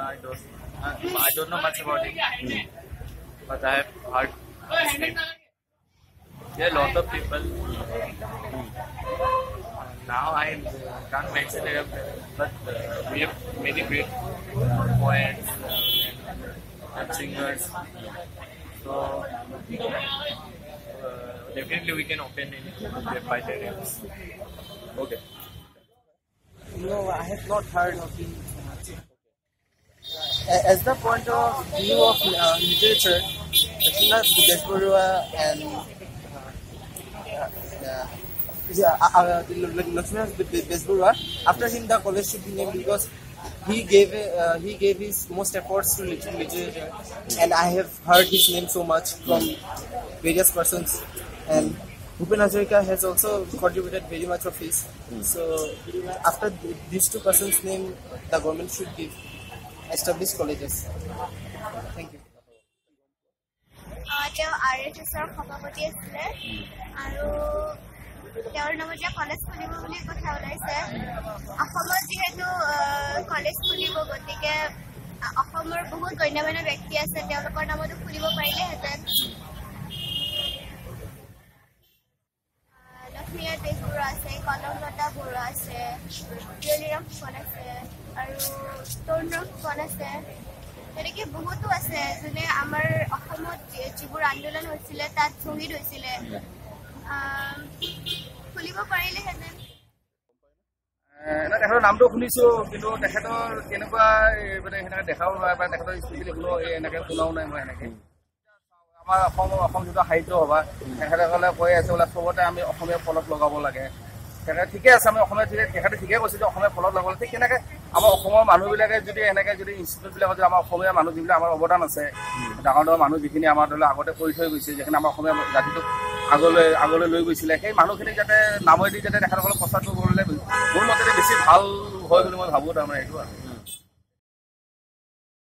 I don't know much about him, but I have heard his name. There are a lot of people. Now I can't mention them, but we have many great poets and singers. So definitely we can open in their 5 areas. Okay. No, I have not heard of him so much. As the point of view of literature, Lakshmanath Besbarua and Lakshmanath Besbarua, after him the college should be named because he gave his most efforts to literature, and I have heard his name so much from various persons, and Bhupen Hazarika has also contributed very much of his. So after these two persons' name, the government should give established colleges. Thank you. তেওঁ RSSৰ সভাপতি আছিলে আৰু তেওঁৰ নামত college খুলিব বুলি কথা ওলাইছে। অসমত যিহেতু কলেজ খুলিব, গতিকে অসমৰ বহুত গণ্যমান্য ব্যক্তি আছে, তেওঁলোকৰ নামতো খুলিব পাৰিলেহেঁতেন। লক্ষ্মীনাথ বেজবৰুৱা আছে, কনকলতা বৰুৱা আছে, পিয়লিৰাম ফুকন আছে আৰু তৰুণৰাম ফুকন আছে। তেনেকে বহুতো আছে যোনে আমাৰ অসমত যিবোৰ আন্দোলন হৈছিলে তাত শ্বহীদ হৈছিলে। খুলিব পাৰিলেহেঁতেন। তেখেতৰ নামটো শুনিছো, কিন্তু তেখেতৰ কেনেকুৱা মানে সেনেকে দেখাও নাই বা তেখেতৰ স্পেচিয়েলি কোনো এনেকে শুনাও নাই মই এনেকে। আমাৰ অসম যিটো সাহিত্য সভা, তেখেতসকলে কৈ আছে বোলে চবতে আমি অসমীয়া ফলক লগাব লাগে। তেখেতে ঠিকে আছে, আমি অসমীয়া তেখেতে ঠিকে কৈছে যে অসমীয়া ফলক লগাব লাগে। ঠিক তেনেকে আমাৰ অসমৰ মানুহবিলাকে যদি এনেকে যদি ইনষ্টিটিউটবিলাকত যদি আমাৰ অসমীয়া মানুহ যিবিলাক আমাৰ অৱদান আছে, ডাঙৰ ডাঙৰ মানুহ যিখিনি আমাৰ ধৰি লওক আগতে কৰি থৈ গৈছে, যিখিনি আমাৰ অসমীয়া জাতিটোক আগলৈ লৈ গৈছিলে, সেই মানুহখিনিক যাতে নামেদি যাতে তেখেতসকলক প্ৰচাৰটো কৰিলে মোৰ মতে বেছি ভাল হয় বুলি মই ভাবোঁ। তাৰমানে এইটো আৰু